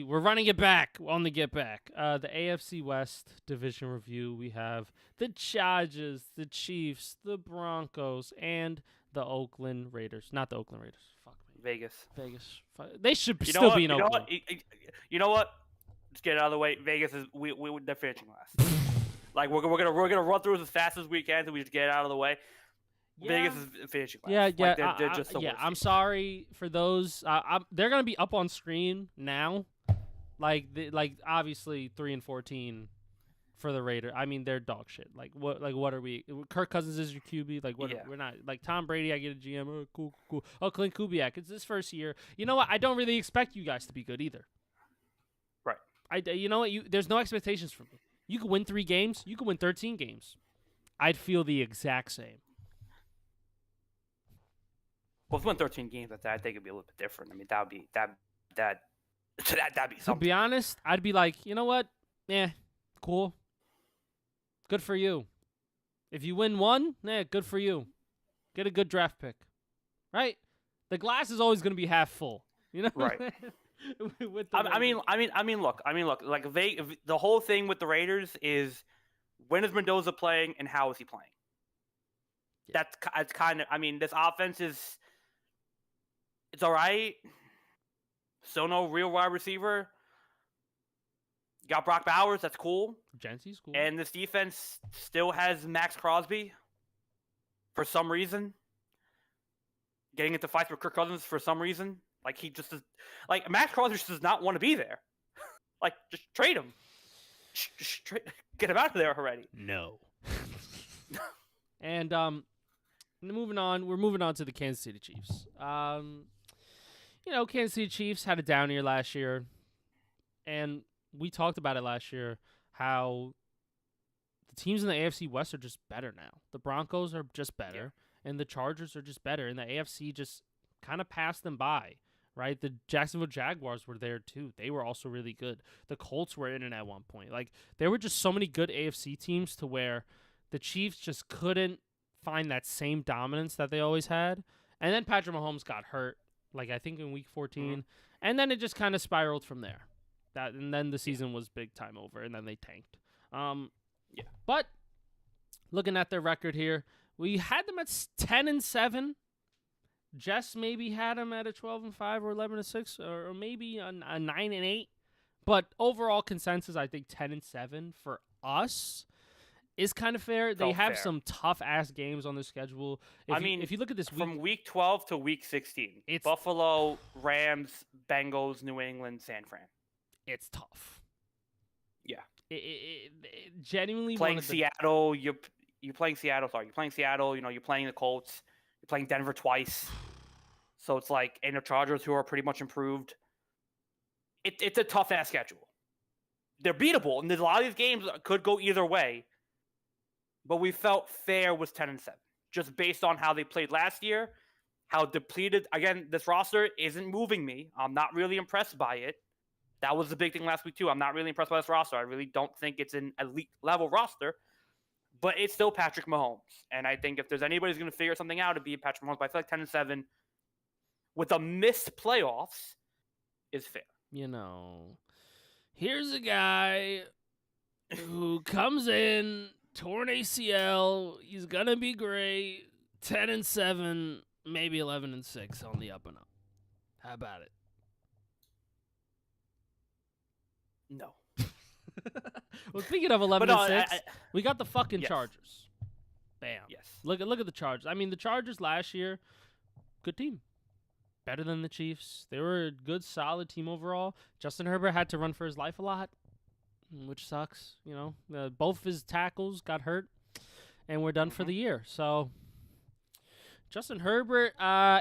We're running it back on the get back. The AFC West division review. We have the Chargers, the Chiefs, the Broncos, and the Oakland Raiders. Not the Oakland Raiders. Fuck me. Vegas. They should still be in Oakland. You know what? Let's get it out of the way. Vegas is they're finishing last. Like we're gonna run through as fast as we can so we just get it out of the way. Yeah. Vegas is finishing last. Yeah. Like they're just the worst. I'm sorry for those. They're gonna be up on screen now. Like obviously 3-14 for the Raiders. I mean, they're dog shit. Like what are we? Kirk Cousins is your QB. Like what? Yeah. We're not like Tom Brady. I get a GM. Oh, cool. Oh, Clint Kubiak. It's his first year. You know what? I don't really expect you guys to be good either. Right. You know what? There's no expectations from me. You could win 3 games. You could win 13 games. I'd feel the exact same. Well, if we won 13 games, I think it'd be a little bit different. I mean, that'd be something. To be honest, I'd be like, you know what? Cool. Good for you. If you win 1, good for you. Get a good draft pick, right? The glass is always going to be half full, you know? Right. I mean, look. Like the whole thing with the Raiders is when is Mendoza playing and how is he playing? Yeah. That's kind of. I mean, this offense is. It's all right. Still no real wide receiver. You got Brock Bowers. That's cool. Jency's cool. And this defense still has Max Crosby. For some reason. Getting into fights with Kirk Cousins for some reason. Like he just does, like Max Crosby just does not want to be there. Like just trade him. Get him out of there already. No. And moving on, we're moving on to the Kansas City Chiefs. Kansas City Chiefs had a down year last year, and we talked about it last year how the teams in the AFC West are just better now. The Broncos are just better, and the Chargers are just better, and the AFC just kind of passed them by. Right, the Jacksonville Jaguars were there too. They were also really good. The Colts were in it at one point. Like there were just so many good AFC teams to where the Chiefs just couldn't find that same dominance that they always had. And then Patrick Mahomes got hurt, like I think in Week 14, and then it just kind of spiraled from there. And then the season was big time over, and then they tanked. But looking at their record here, we had them at 10-7. Jess maybe had him at a 12-5 or 11-6 or maybe a 9-8, but overall consensus I think 10-7 for us is kind of fair. They have some tough ass games on the schedule. If you look at this week, from week 12 to week 16, it's Buffalo, Rams, Bengals, New England, San Fran. It's tough. Yeah, it genuinely playing Seattle. You're playing Seattle. Sorry, you're playing Seattle. You're playing the Colts. You're playing Denver twice. So it's like, and the Chargers, who are pretty much improved. It's a tough-ass schedule. They're beatable, and there's a lot of these games that could go either way. But we felt fair was 10-7, just based on how they played last year, how depleted. Again, this roster isn't moving me. I'm not really impressed by it. That was the big thing last week, too. I'm not really impressed by this roster. I really don't think it's an elite-level roster. But it's still Patrick Mahomes. And I think if there's anybody who's going to figure something out, it'd be Patrick Mahomes. But I feel like 10-7 with a missed playoffs is fair. Here's a guy who comes in, torn ACL. He's going to be great. 10-7, maybe 11-6 on the up and up. How about it? No. Well, speaking of 11-6, we got the fucking Chargers. Bam. Yes. Look at the Chargers. I mean, the Chargers last year, good team. Better than the Chiefs. They were a good, solid team overall. Justin Herbert had to run for his life a lot, which sucks. Both of his tackles got hurt, and we're done for the year. So, Justin Herbert,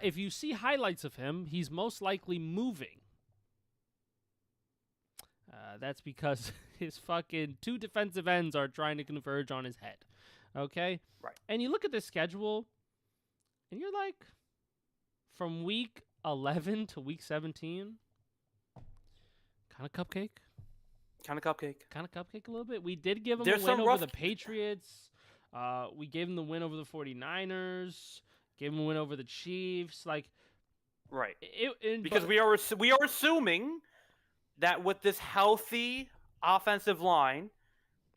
if you see highlights of him, he's most likely moving. That's because his fucking 2 defensive ends are trying to converge on his head. Okay? Right. And you look at this schedule, and you're like, from week 11 to week 17, kind of cupcake. Kind of cupcake A little bit. We did give him a win over the Patriots. We gave him the win over the 49ers. Gave him a win over the Chiefs. Right. Because we are assuming that with this healthy offensive line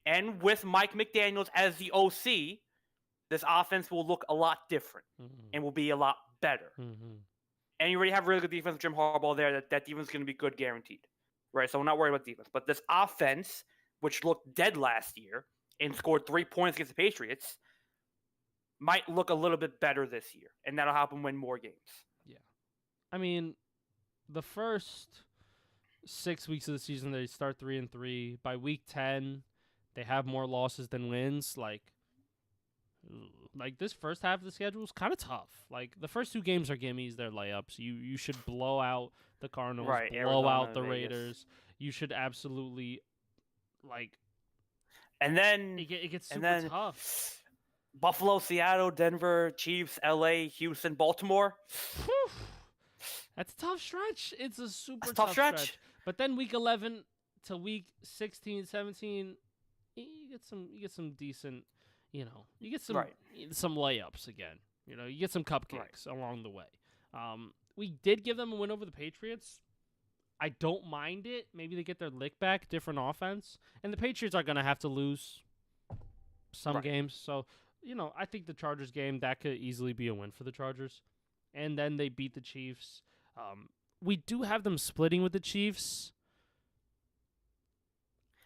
and with Mike McDaniels as the OC, this offense will look a lot different and will be a lot better. And you already have really good defense with Jim Harbaugh there. That defense is going to be good, guaranteed. Right? So we're not worried about defense. But this offense, which looked dead last year and scored 3 points against the Patriots, might look a little bit better this year. And that'll help them win more games. Yeah. I mean, the first 6 weeks of the season, they start 3-3. By week 10, they have more losses than wins. Like this first half of the schedule is kind of tough. Like the first 2 games are gimmies, they're layups. You should blow out the Cardinals, Right, blow Arizona, out the Vegas. Raiders. You should absolutely and then it gets super tough. Buffalo, Seattle, Denver, Chiefs, LA, Houston, Baltimore. Whew. That's a tough stretch. It's a super tough stretch. But then week 11 to week 16, 17, you get some decent, you get some layups again. You get some cupcakes along the way. We did give them a win over the Patriots. I don't mind it. Maybe they get their lick back, different offense. And the Patriots are going to have to lose some games. So, I think the Chargers game, that could easily be a win for the Chargers. And then they beat the Chiefs. We do have them splitting with the Chiefs.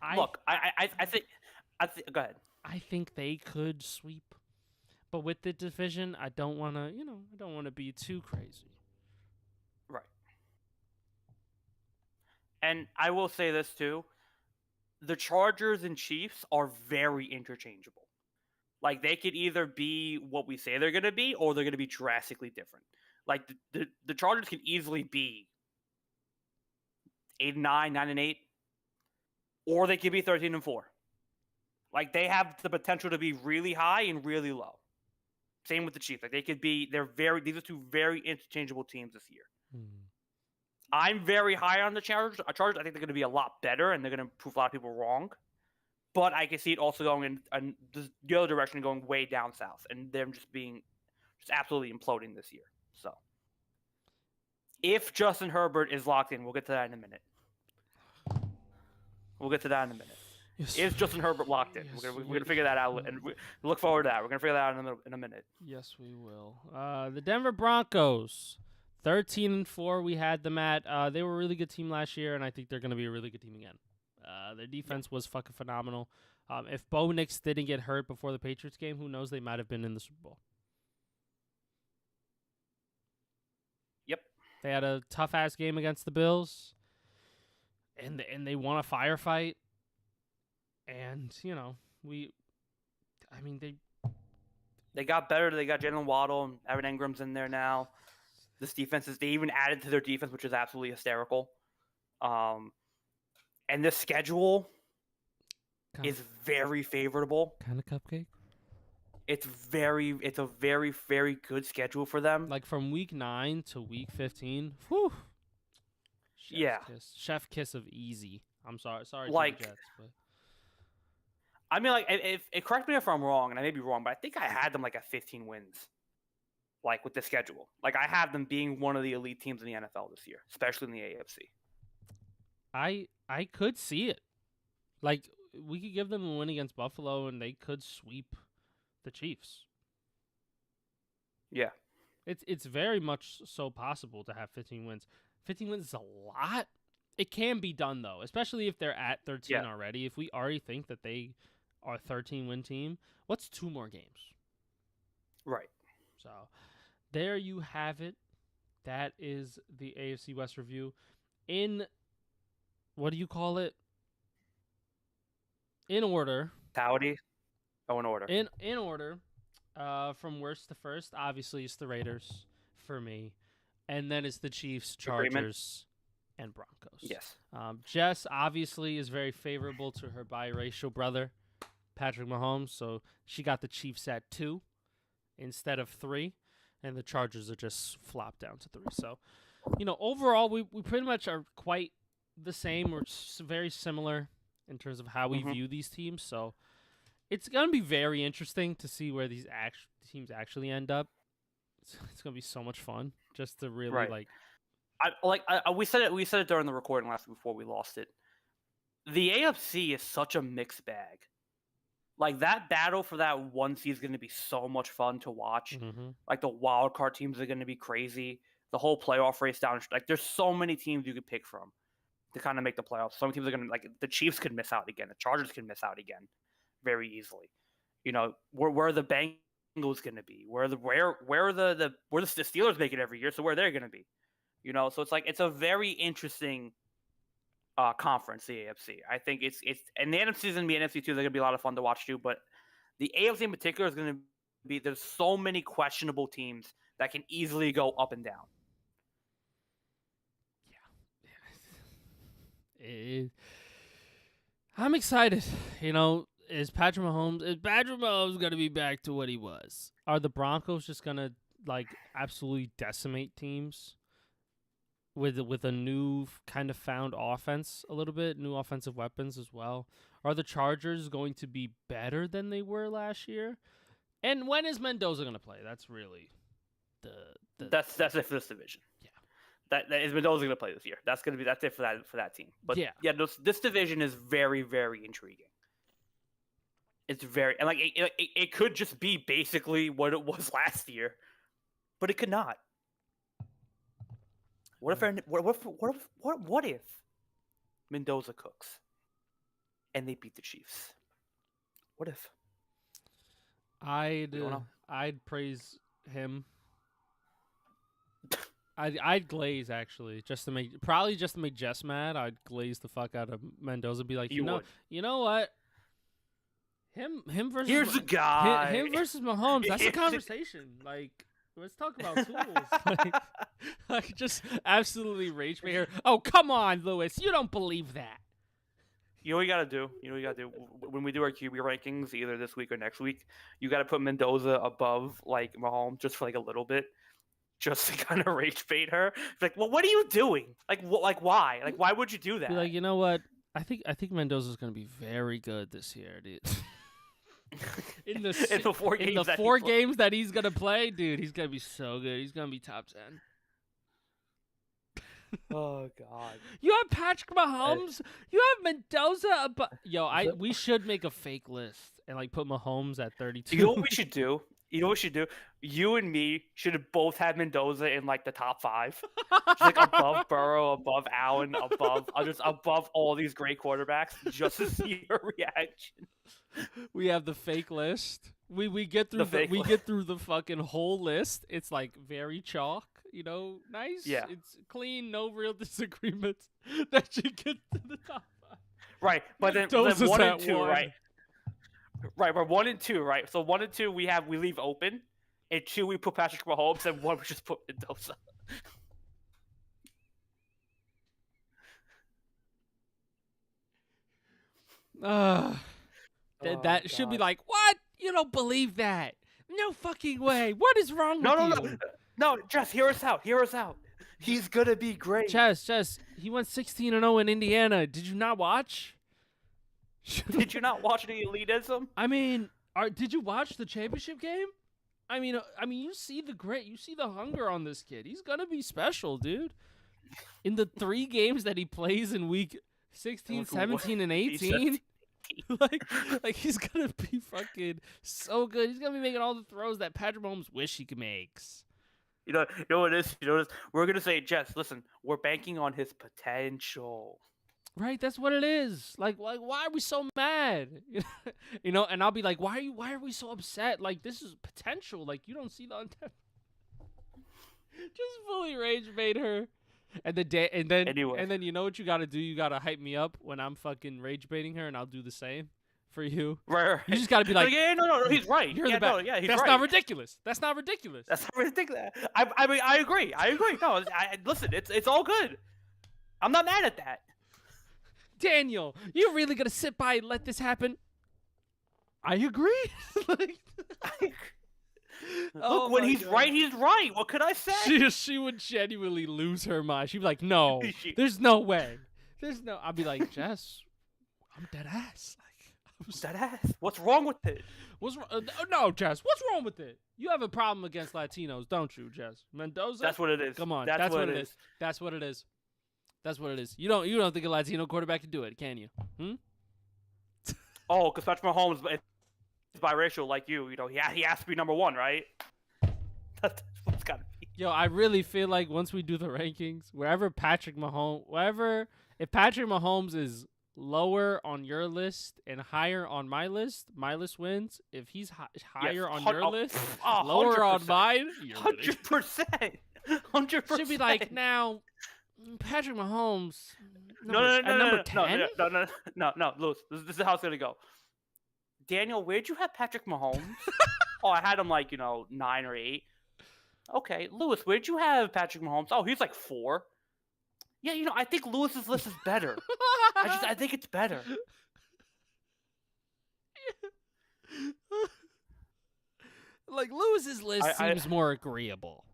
I think go ahead. I think they could sweep. But with the division, I don't want to be too crazy. Right. And I will say this too. The Chargers and Chiefs are very interchangeable. Like they could either be what we say they're going to be or they're going to be drastically different. Like the Chargers can easily be 8-9, 9-8, or they could be 13-4. Like they have the potential to be really high and really low. Same with the Chiefs. Like they could be. These are 2 very interchangeable teams this year. I'm very high on the Chargers. I think they're going to be a lot better, and they're going to prove a lot of people wrong. But I can see it also going in the other direction, going way down south, and them just absolutely imploding this year. So, if Justin Herbert is locked in, we'll get to that in a minute. Yes. Is Justin Herbert locked in? Yes, we're gonna figure that out, and we look forward to that. We're gonna figure that out in a minute. Yes, we will. The Denver Broncos, 13-4. We had them at. They were a really good team last year, and I think they're gonna be a really good team again. Their defense was fucking phenomenal. If Bo Nix didn't get hurt before the Patriots game, who knows? They might have been in the Super Bowl. Yep. They had a tough ass game against the Bills, and they won a firefight. And they got better. They got Jalen Waddle and Evan Ingram's in there now. This defense they even added to their defense, which is absolutely hysterical. And this schedule is very favorable. Kind of cupcake. It's a very, very good schedule for them. Like from week 9 to week 15. Whew. Chef kiss of easy. I'm sorry. Sorry to the Jets, but I mean, like, if correct me if I'm wrong, and I may be wrong, but I think I had them like at 15 wins, like with the schedule. Like I have them being one of the elite teams in the NFL this year, especially in the AFC. I could see it. Like we could give them a win against Buffalo, and they could sweep the Chiefs. Yeah, it's very much so possible to have 15 wins. 15 wins is a lot. It can be done though, especially if they're at 13 already. If we already think that they are a 13-win team, what's 2 more games? Right. So there you have it. That is the AFC West review. In what do you call it? In order. Howdy. Oh, in order. In order. From worst to first, obviously it's the Raiders for me, and then it's the Chiefs, Chargers, and Broncos. Yes. Jess obviously is very favorable to her biracial brother, Patrick Mahomes, so she got the Chiefs at 2 instead of 3, and the Chargers are just flopped down to 3. So, overall, we pretty much are quite the same. We're very similar in terms of how we view these teams. So it's going to be very interesting to see where these teams actually end up. It's going to be so much fun just to really we said it during the recording last week before we lost it. The AFC is such a mixed bag. Like, that battle for that 1 seed is going to be so much fun to watch. Mm-hmm. Like, the wild card teams are going to be crazy. The whole playoff race down, like, there's so many teams you could pick from to kind of make the playoffs. Some teams are going to, like, the Chiefs could miss out again. The Chargers could miss out again very easily. You know, where are the Bengals going to be? Where are the Steelers make it every year? So where they're going to be? You know, so it's like, it's a very interesting conference, the AFC. I think it's and the NFC is going to be NFC too. They're going to be a lot of fun to watch too. But the AFC in particular is going to be, there's so many questionable teams that can easily go up and down. Yeah. I'm excited. You know, is Patrick Mahomes going to be back to what he was? Are the Broncos just going to like absolutely decimate teams with a new kind of found offense a little bit, new offensive weapons as well? Are the Chargers going to be better than they were last year? And when is Mendoza going to play? That's really that's it for this division. Yeah. That is Mendoza going to play this year. That's it for that team. But yeah, this division is very, very intriguing. It's very, and like it could just be basically what it was last year, but it could not. What if Mendoza cooks and they beat the Chiefs? What if? I'd praise him. I'd glaze actually just to make Jess mad. I'd glaze the fuck out of Mendoza. Be like, you know what? Him versus here's a guy. Him versus Mahomes. That's a conversation. Like, let's talk about tools. like just absolutely rage me here. Oh, come on, Lewis. You don't believe that. You know what you gotta do? When we do our QB rankings, either this week or next week, you gotta put Mendoza above like Mahomes just for like a little bit, just to kind of rage bait her. It's like, well, what are you doing? Like why? Like, why would you do that? Be like, you know what? I think Mendoza's gonna be very good this year, dude. in the 4 games that he's gonna play, dude, he's gonna be so good. He's gonna be top 10. Oh God! You have Patrick Mahomes. You have Mendoza. We should make a fake list and like put Mahomes at 32. You know what we should do? You and me should have both had Mendoza in like the top 5, just like above Burrow, above Allen, above all these great quarterbacks, just to see your reaction. We have the fake list. We get through we get through the fucking whole list. It's like very chalk, you know, nice. Yeah, it's clean, no real disagreements. That you get to the top 5. Right, but then 1 and 2, right? Right, we're 1 and 2, right? So 1 and 2 we leave open, and 2 we put Patrick Mahomes, and 1 we just put Mendoza. That should be like, what? You don't believe that? No fucking way. What is wrong with you? No, Jess, hear us out. He's gonna be great. Jess, he went 16-0 in Indiana. Did you not watch? Did you not watch the elitism? I mean, did you watch the championship game? I mean, you see the hunger on this kid. He's gonna be special, dude. In the 3 games that he plays in week 16, 17, and 18, like he's gonna be fucking so good. He's gonna be making all the throws that Patrick Mahomes wish he could make. You know what it is? We're gonna say, Jess, listen, we're banking on his potential. Right, that's what it is. Like, why are we so mad? You know, and I'll be like, why are we so upset? Like, this is potential. Like, you don't see the untapped. Just fully rage bait her, and then you know what you gotta do? You gotta hype me up when I'm fucking rage baiting her, and I'll do the same for you. Right. You just gotta be like, yeah, no, he's right. You're the best. He's right. That's not ridiculous. That's not ridiculous. I mean, I agree. No, listen, it's all good. I'm not mad at that. Daniel, you're really gonna sit by and let this happen? I agree. Look, when he's right, he's right. What could I say? She would genuinely lose her mind. She'd be like, "No, there's no way. I'd be like, Jess, I'm dead ass. Like, That ass. What's wrong with it? No, Jess? What's wrong with it? You have a problem against Latinos, don't you, Jess? Mendoza? That's what it is. Come on, That's what it is. That's what it is. That's what it is. You don't think a Latino quarterback can do it, can you? Oh, because Patrick Mahomes is biracial like you. You know, he has to be number one, right? That's what's got to be. Yo, I really feel like once we do the rankings, if Patrick Mahomes is lower on your list and higher on my list wins. If he's higher on your list, lower on mine, 100%. 100%. Should be like now. Patrick Mahomes. Number 10? No, Lewis. This is how it's gonna go. Daniel, where'd you have Patrick Mahomes? Oh, I had him like 9 or 8. Okay, Lewis, where'd you have Patrick Mahomes? Oh, he's like 4. Yeah, I think Lewis's list is better. I think it's better. Like Lewis's list seems more agreeable.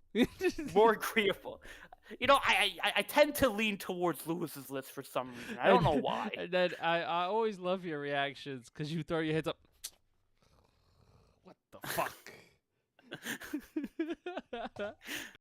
More agreeable. I tend to lean towards Lewis's list for some reason. I don't know why. And then I always love your reactions because you throw your hands up. What the fuck?